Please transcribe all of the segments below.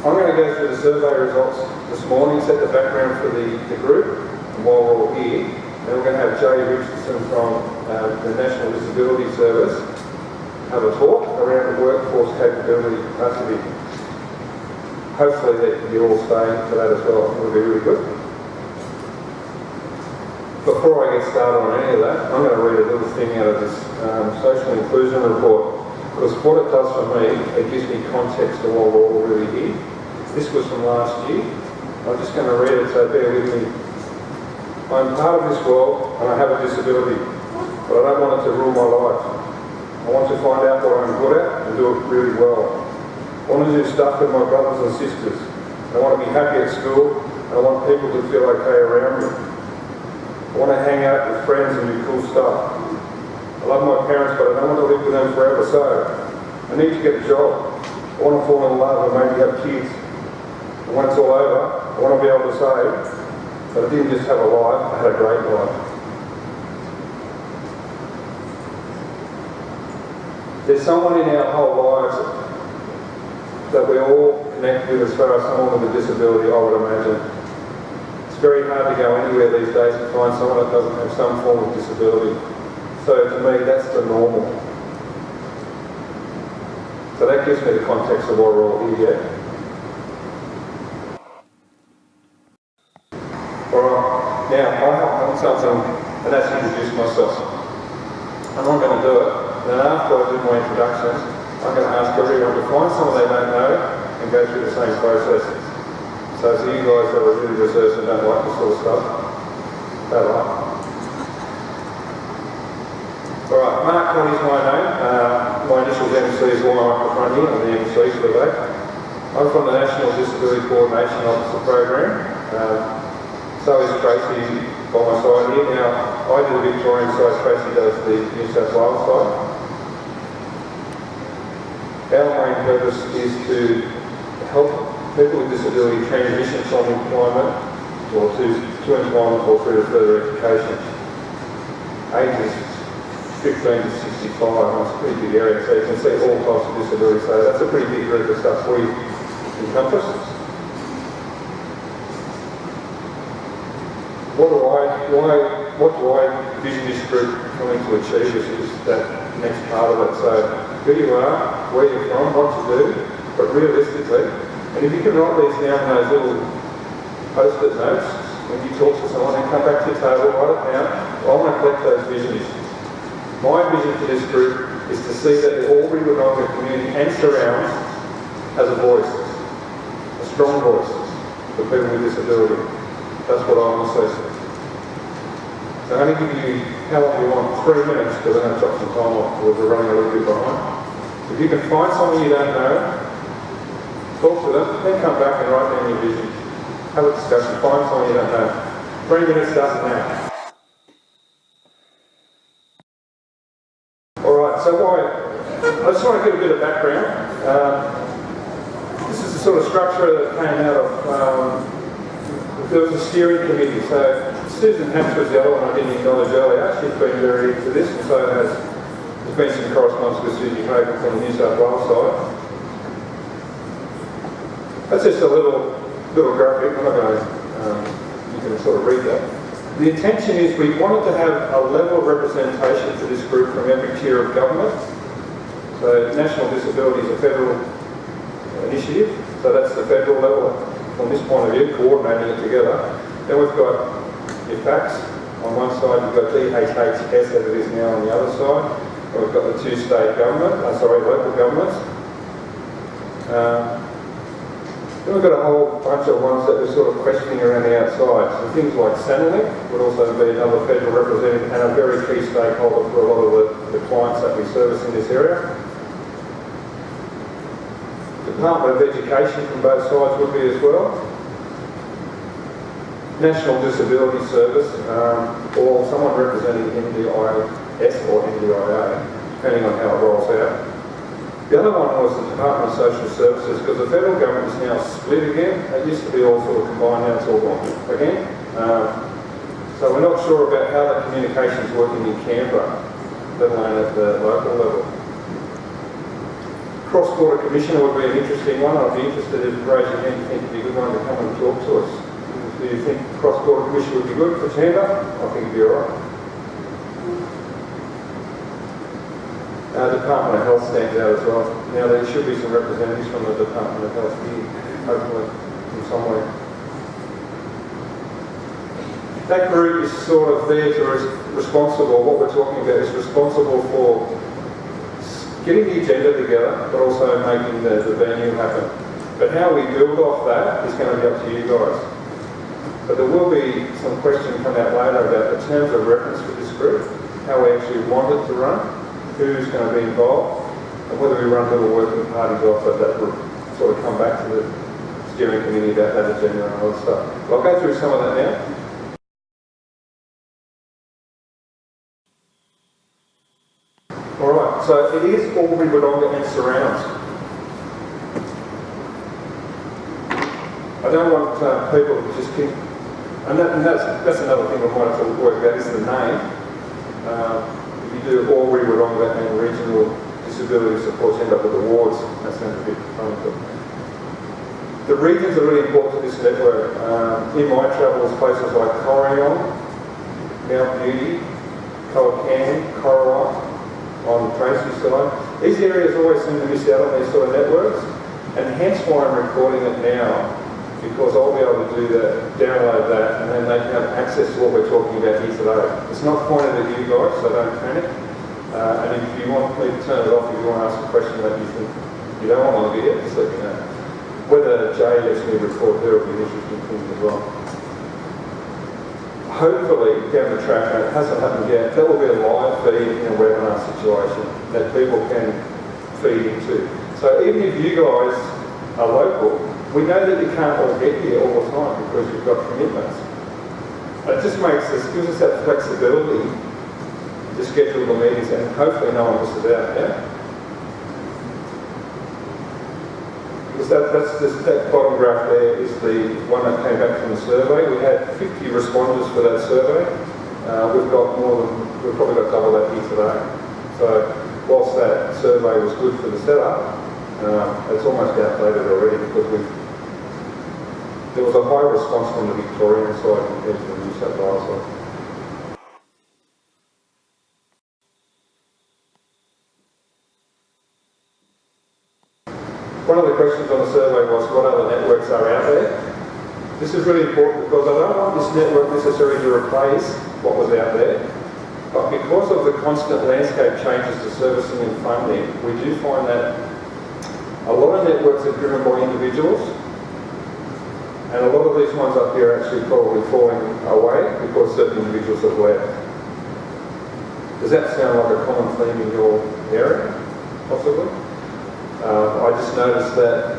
I'm going to go through the survey results this morning, set the background for the group, and while we're all here, then we're going to have Jay Richardson from the National Disability Service have a talk around the workforce capability capacity. Hopefully you all stay for that as well. It'll be really good. Before I get started on any of that, I'm going to read a little thing out of this social inclusion report, because what it does for me, it gives me context to why we're all really here. This was from last year. I'm just going to read it, so bear with me. I'm part of this world and I have a disability, but I don't want it to rule my life. I want to find out what I'm good at and do it really well. I want to do stuff with my brothers and sisters. I want to be happy at school and I want people to feel okay around me. I want to hang out with friends and do cool stuff. I love my parents, but I don't want to live with them forever, so I need to get a job. I want to fall in love and maybe have kids. And when it's all over, I want to be able to say that I didn't just have a life, I had a great life. There's someone in our whole lives that we all connect with as far as someone with a disability, I would imagine. It's very hard to go anywhere these days to find someone that doesn't have some form of disability. So to me, that's the normal. So that gives me the context of why we're all here. Alright, now I have done something, and that's introduce myself. And I'm going to do it, and then after I do my introduction, I'm going to ask everyone to find someone they don't know and go through the same process. So for you guys that are really reserved and don't like this sort of stuff, don't like. Alright, Mark Cottee is my name. My initials MC is why I'm up the front here. I'm the MC for the day. I'm from the National Disability Coordination Officer Program. So is Tracy by my side here. Now, I do the Victorian side, Tracy does the New South Wales side. Our main purpose is to help people with disability transition from employment or to employment or through to further education. Ages 15 to 65, it's a pretty big area, so you can see all types of disability, so that's a pretty big group of stuff we encompass. What do I envision this group coming to achieve, is that next part of it. So who you are, where you're from, what you do, but realistically, and if you can write these down in those little post-it notes, when you talk to someone and come back to your table, write it down, I want to collect those visions. My vision for this group is to see that the Albury Wodonga community and surrounds has a voice, a strong voice for people with disability. That's what I want to see. So I'm going to give you, how long you want? 3 minutes, because I'm going to chop some time off because we're running a little bit behind. If you can find someone you don't know, talk to them, then come back and write down your vision. Have a discussion, find someone you don't know. 3 minutes starts now. Alright, so I just want to give a bit of background. This is the sort of structure that came out of, there was a steering committee. So Susan Hatch was the other one I didn't acknowledge earlier. She's been very into this, and so there's been some correspondence with Susie Hogan from the New South Wales side. That's just a little graphic. I'm not going to, you can sort of read that. The intention is we wanted to have a level of representation for this group from every tier of government. So National Disability is a federal initiative, so that's the federal level from this point of view, coordinating it together. Then we've got your facts. On one side you've got DHHS as it is now on the other side. And we've got the 2 state government, local governments. Then we've got a whole bunch of ones that we're sort of questioning around the outside. So things like Centrelink would also be another federal representative and a very key stakeholder for a lot of the clients that we service in this area. Department of Education from both sides would be as well. National Disability Service, or someone representing NDIS or NDIA, depending on how it rolls out. The other one was the Department of Social Services, because the federal government is now split again. It used to be all sort of combined, now it's all gone again. So we're not sure about how that communication is working in Canberra, let alone at the local level. cross-border commissioner would be an interesting one. I'd be interested if you raise your hand, you think it'd be a good one to come and talk to us. Do you think cross-border commissioner would be good? Put your hand up. I think it'd be all right. Department of Health stands out as well. Now there should be some representatives from the Department of Health here, hopefully, in some way. That group is sort of there to responsible, what we're talking about is responsible for getting the agenda together, but also making the venue happen. But how we build off that is going to be up to you guys. But there will be some question come out later about the terms of reference for this group, how we actually want it to run, who's going to be involved, and whether we run little working parties off it that will sort of come back to the steering committee about that agenda and all that stuff. I'll go through some of that now. Alright, so it is Albury, Wodonga and surrounds. I don't want people to just keep, and that's another thing we might have to work out is the name. If you do Albury, Wodonga and Regional Disability Support, you end up with awards. That sounds a bit funny, but the regions are really important to this network. In my travels, places like Cottee, Mount Beauty, Cottee, Corowa, on the Tracy side. These areas always seem to miss out on these sort of networks, and hence why I'm recording it now, because I'll be able to do that, download that, and then they can have access to what we're talking about here today. It's not pointed at you guys, so don't panic. And if you want me to turn it off, if you want to ask a question that you think you don't want on the video, just let me know. Whether Jay lets me record there will be an interesting thing as well. Hopefully, down the track, and it hasn't happened yet, that will be a live feed in a webinar situation that people can feed into. So even if you guys are local, we know that you can't all get here all the time because you've got commitments. It just gives us that flexibility to schedule the meetings, and hopefully no one misses out, yeah? Because that bottom graph there is the one that came back from the survey. We had 50 responders for that survey. We've probably got double that here today. So whilst that survey was good for the setup, it's almost outdated already because there was a high response from the Victorian side compared to the New South Wales side. One of the questions on the survey was what other networks are out there. This is really important because I don't want this network necessarily to replace what was out there, but because of the constant landscape changes to servicing and funding, we do find that a lot of networks are driven by individuals, and a lot of these ones up here are actually probably falling away because certain individuals have left. Does that sound like a common theme in your area, possibly? I just noticed that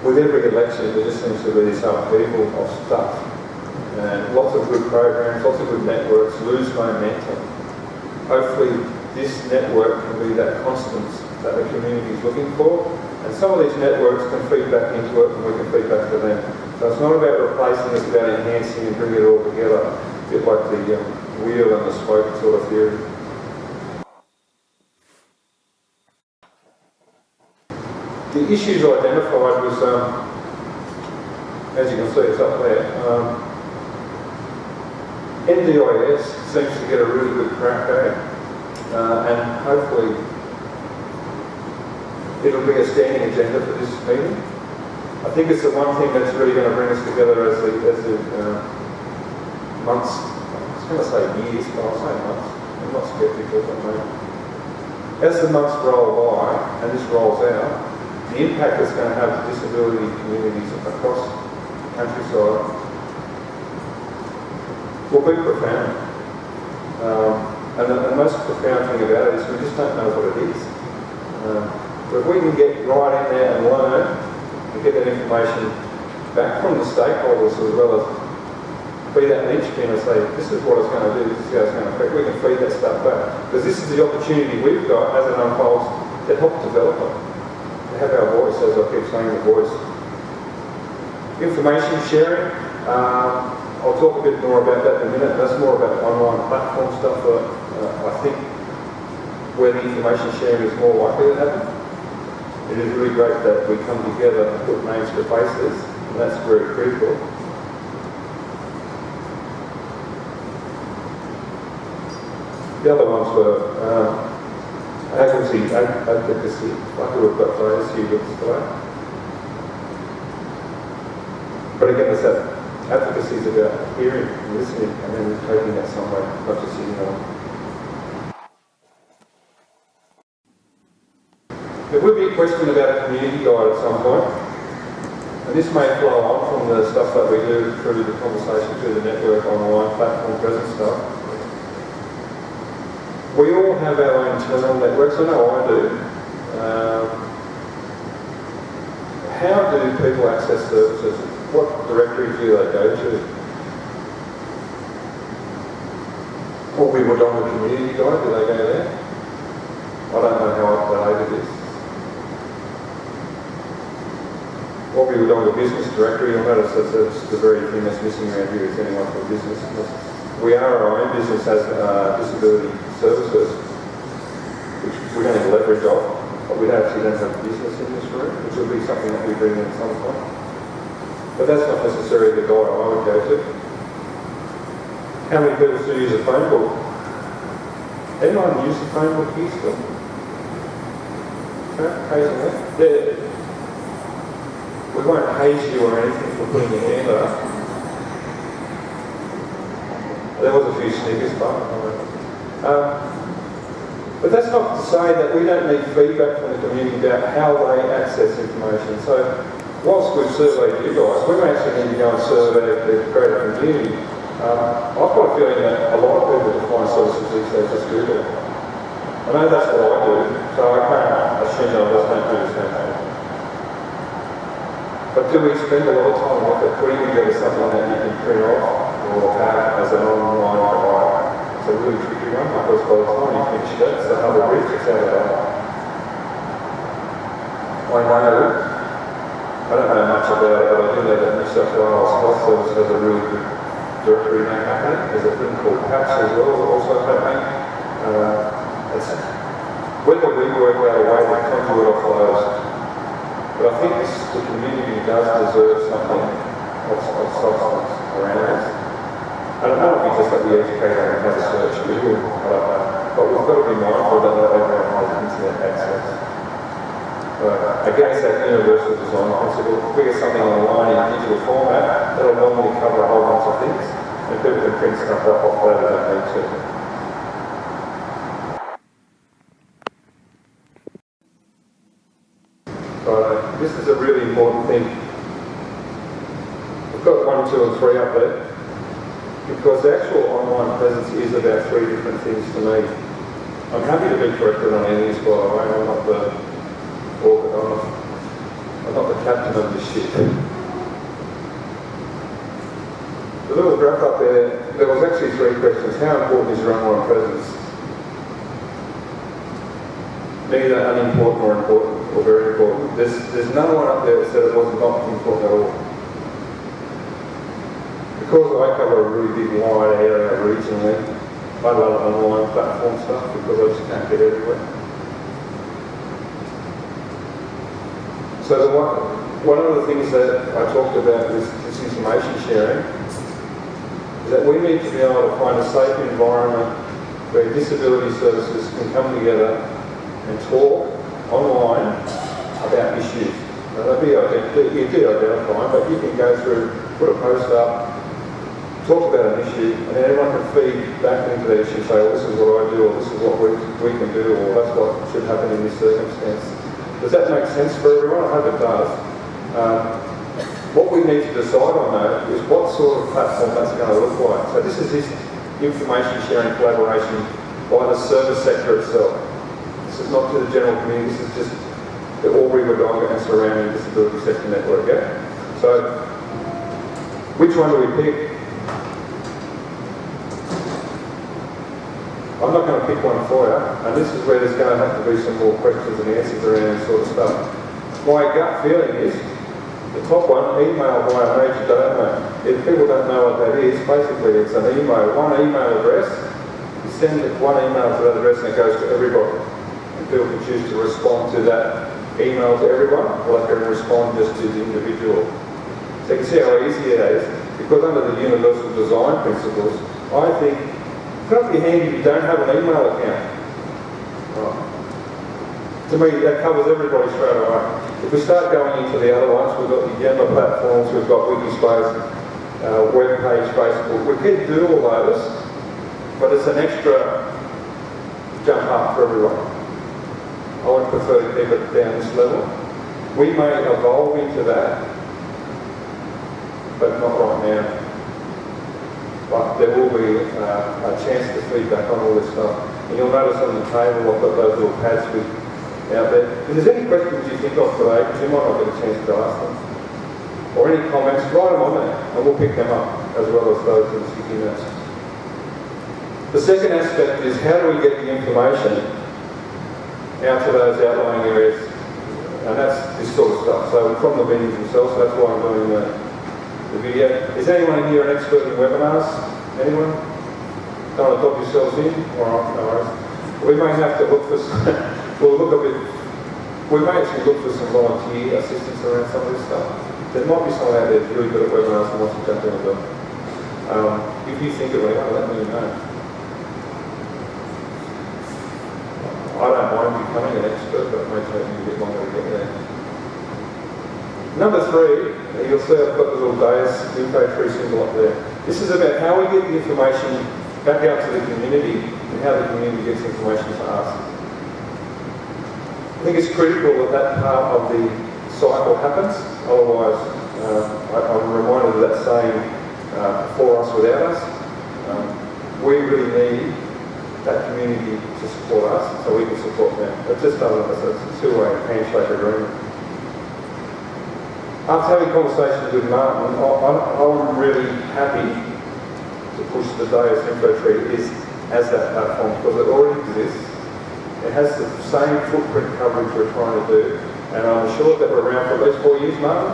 with every election there just seems to be this upheaval of stuff, and lots of good programs, lots of good networks lose momentum. Hopefully this network can be that constant that the community is looking for, and some of these networks can feed back into it and we can feed back to them. So it's not about replacing, it's about enhancing and bringing it all together, a bit like the wheel and the spoke sort of theory. The issues identified was, as you can see, it's up there. NDIS seems to get a really good crack at it, and hopefully it'll be a standing agenda for this meeting. I think it's the one thing that's really going to bring us together as the months, I was going to say years, but I'll say months. I'm not sceptical, but maybe. As the months roll by and this rolls out, the impact it's going to have to disability communities across the countryside will be profound. And the most profound thing about it is we just don't know what it is. But if we can get right in there and learn and get that information back from the stakeholders as well as be that linchpin and say, this is what it's going to do, this is how it's going to affect, we can feed that stuff back. Because this is the opportunity we've got as it unfolds to help develop it. To have our voice, as I keep saying, the voice. Information sharing, I'll talk a bit more about that in a minute. That's more about online platform stuff. I think where the information sharing is more likely to happen. It is really great that we come together and put names to faces, and that's very critical. The other ones were advocacy. Lucky we've got those few bits today. But again, it's that advocacy is about hearing and listening and then taking that somewhere, not just sitting on. There will be a question about a community guide at some point, and this may flow on from the stuff that we do through the conversation, through the network, online, platform, present stuff. We all have our own internal networks. I know I do. How do people access services? What directories do they go to? What we would on the community guide, do they go there? I don't know how up to date it is. What we would on the business directory, you'll notice that's the very thing that's missing around here is anyone from business. We are our own business as disability services, which we're going to leverage off, but we actually don't have business in this room, which will be something that we bring in at some point. But that's not necessarily the guide I would go to. How many people still use a phone book? Anyone use a phone book here still? Occasionally. Yeah. We won't haze you or anything for putting your hand up. There was a few sneakers, but that's not to say that we don't need feedback from the community about how they access information. So, whilst we've surveyed you guys, we may actually need to go and survey the greater community. I've got a feeling that a lot of people define services these days just Google. I know that's what I do, so I can't assume that others don't do the same thing. But do we spend a lot of time on it, putting together something that you can print off or have as an online provider? It's a really tricky one because by the time you finish it, it's another week, it's out of that. I don't know much about it, but I do know that New South Wales Health Service has a really good directory now happening. There's a thing called PAPS as well, also happening. Whether we work out a way to conduit off those, but I think the community does deserve something of substance around us. And it might be just that we educate on how to search Google, I don't know. But we've got to be mindful that not everyone has internet access. Against that universal design principle, if we get something online in digital format, that'll normally cover a whole bunch of things, and people can print stuff off that they don't need to. This is a really important thing. We've got 1, 2 and 3 up there, because the actual online presence is about 3 different things to me. I'm happy to be corrected on any of this, by the way. I'm not the captain of this ship. The little graph up there was actually 3 questions. How important is your online presence? Neither unimportant or important, or very important. There's no one up there that said it was not important at all. Because I cover a really big wide area regionally, I love online platform stuff because I just can't get everywhere. So one of the things that I talked about with this information sharing is that we need to be able to find a safe environment where disability services can come together and talk online about issues. Now they'll be identifying, but you can go through, put a post up, talk about an issue, and then everyone can feed back into that issue and say, well, this is what I do, or this is what we can do, or that's what should happen in this circumstance. Does that make sense for everyone? I hope it does. What we need to decide on though is what sort of platform that's going to look like. So this is this information sharing collaboration by the service sector itself. This is not to the general community, this is just the Albury, Wodonga and surrounding disability sector network, yeah? So, which one do we pick? I'm not going to pick one for you, and this is where there's going to have to be some more questions and answers around this sort of stuff. My gut feeling is, the top one, email by a major donor. If people don't know what that is, basically it's an email, one email address. You send one email to that address and it goes to everybody. And people can choose to respond to that email to everyone, or they can respond just to the individual. So you can see how easy it is. Because under the universal design principles, I think it's not be handy if you don't have an email account. Right. To me, that covers everybody straight away. If we start going into the other ones, we've got the Yammer platforms, we've got Wikispace, web page, Facebook. We can do all those, but it's an extra jump up for everyone. I would prefer to keep it down this level. We may evolve into that, but not right now. But there will be a chance to feedback on all this stuff. And you'll notice on the table I've got those little pads out there. If there's any questions you think of today, because you might not get a chance to ask them, or any comments, write them on there, and we'll pick them up, as well as those in the sticky notes. The second aspect is how do we get the information out to those outlying areas, and that's this sort of stuff. So from the venues themselves, so that's why I'm doing the video. Is anyone in here an expert in webinars? Anyone? Don't want to dob yourselves in? Alright, no worries. We may have to look for some, we may actually look for some volunteer assistance around some of this stuff. There might be someone out there who's really good at webinars and wants to jump in and do it. If you think of anyone, let me know. I don't mind becoming an expert, but it may take me a bit longer to get there. Number 3, you'll see I've got the little AWDSN tree symbol up there. This is about how we get the information back out to the community and how the community gets information to us. I think it's critical that that part of the cycle happens, otherwise I'm reminded of that saying, for us, without us. We really need that community to support us so we can support them. It just doesn't, it's a two-way handshake agreement. After having conversations with Martin, I'm really happy to push the AWDSN tree as that platform because it already exists. It has the same footprint coverage we're trying to do, and I'm sure that we're around for at least 4 years, Martin.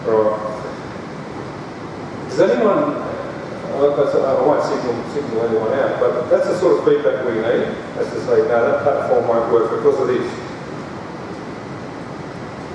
Right. Does anyone, I won't signal anyone out, but that's the sort of feedback we need, as to say, no, that platform won't work because of this.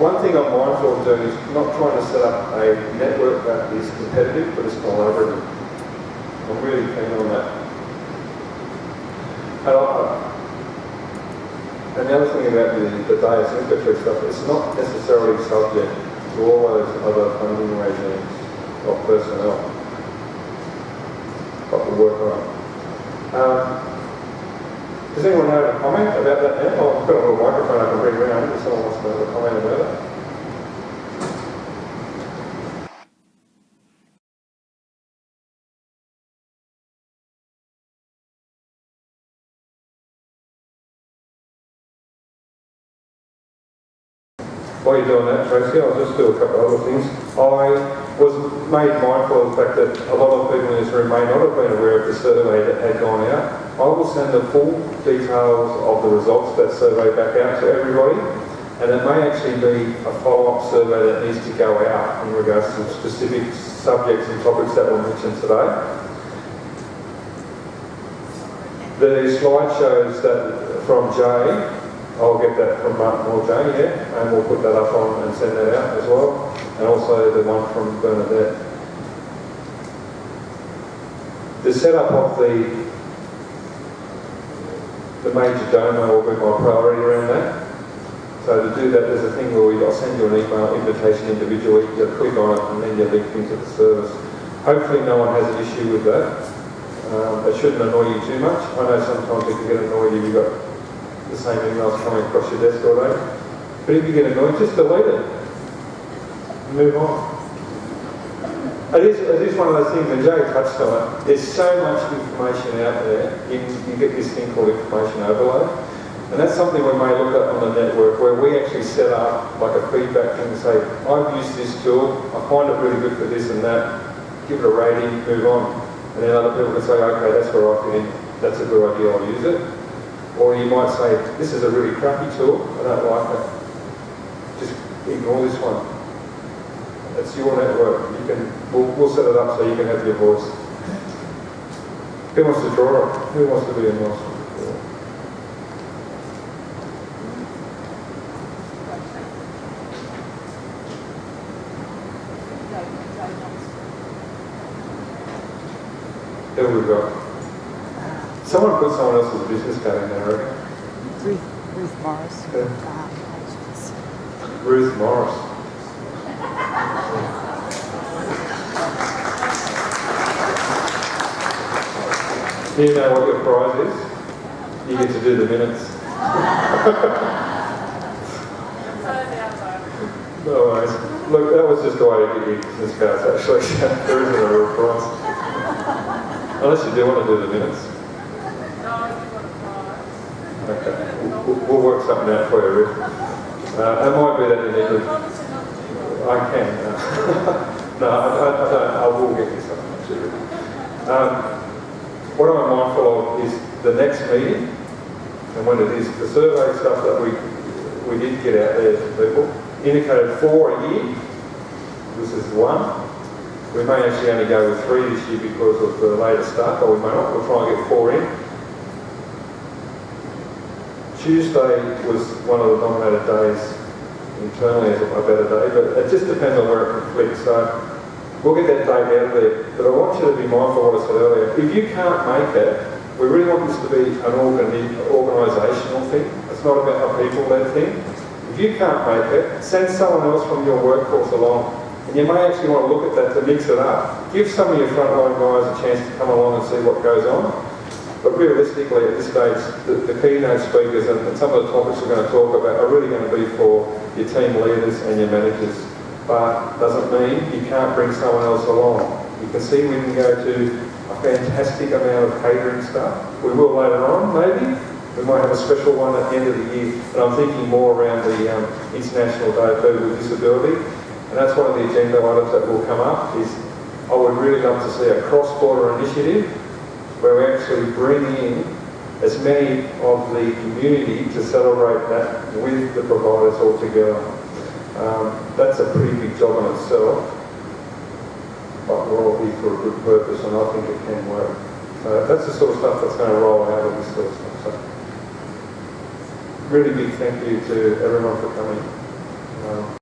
One thing I'm mindful of doing is not trying to set up a network that is competitive, but is collaborative. I'm really keen on that. And the other thing about the AWDSN stuff, it's not necessarily subject to all those other funding regimes of personnel. But we'll work on it. Does anyone have a comment about that now? Oh, I've got a little microphone I can bring around if someone wants to have a comment about it. While you're doing that, Tracy, I'll just do a couple of other things. I was made mindful of the fact that a lot of people in this room may not have been aware of the survey that had gone out. I will send the full details of the results of that survey back out to everybody, and it may actually be a follow-up survey that needs to go out in regards to specific subjects and topics that were mentioned today. The slide shows that from Jay. I'll get that from Martin or Jane, yeah, and we'll put that up on and send that out as well. And also the one from Bernadette. The setup of the major donor will be my priority around that. So to do that, there's a thing where I'll send you an email invitation individually, you click on it and then you're linked into the service. Hopefully no one has an issue with that. It shouldn't annoy you too much. I know sometimes it can get annoyed if you've got the same emails coming across your desk all day. But if you get annoyed, just delete it. Move on. It is one of those things, and Jay touched on it, there's so much information out there, you get this thing called information overload. And that's something we may look at on the network where we actually set up like a feedback thing and say, I've used this tool, I find it really good for this and that, give it a rating, move on. And then other people can say, okay, that's where I fit in, that's a good idea, I'll use it. Or you might say, this is a really crappy tool, I don't like it. Just ignore this one. It's your network. We'll set it up so you can have your voice. Who wants to draw it? Who wants to be a nice one? Who have we got? Someone put someone else's business card in there, I reckon. Ruth Morris. Yeah. Ruth Morris. Do you know what your prize is? You get to do the minutes. No worries. Look, that was just a way to get your business cards, actually. There isn't a real prize. Unless you do want to do the minutes. Okay. We'll work something out for you, Rick. It might be that you need to... I can. No, I don't. I will get you something, actually. What I'm mindful of is the next meeting, and when it is, the survey stuff that we did get out there to people, indicated 4 a year. This is 1. We may actually only go with 3 this year because of the later start, but we may not. We'll try and get 4 in. Tuesday was one of the nominated days internally as a better day, but it just depends on where it conflicts. So we'll get that date out there. But I want you to be mindful of what I said earlier. If you can't make it, we really want this to be an organisational thing. It's not about a people-led thing. If you can't make it, send someone else from your workforce along. And you may actually want to look at that to mix it up. Give some of your frontline guys a chance to come along and see what goes on. But realistically, at this stage, the keynote speakers and some of the topics we're going to talk about are really going to be for your team leaders and your managers. But doesn't mean you can't bring someone else along. You can see we can go to a fantastic amount of catering stuff. We will later on, maybe. We might have a special one at the end of the year. And I'm thinking more around the International Day of People with Disability. And that's one of the agenda items that will come up is I would really love to see a cross-border initiative where we actually bring in as many of the community to celebrate that with the providers all together. That's a pretty big job in itself, but we're all here for a good purpose and I think it can work. So that's the sort of stuff that's going to roll out of this sort of stuff. So really big thank you to everyone for coming.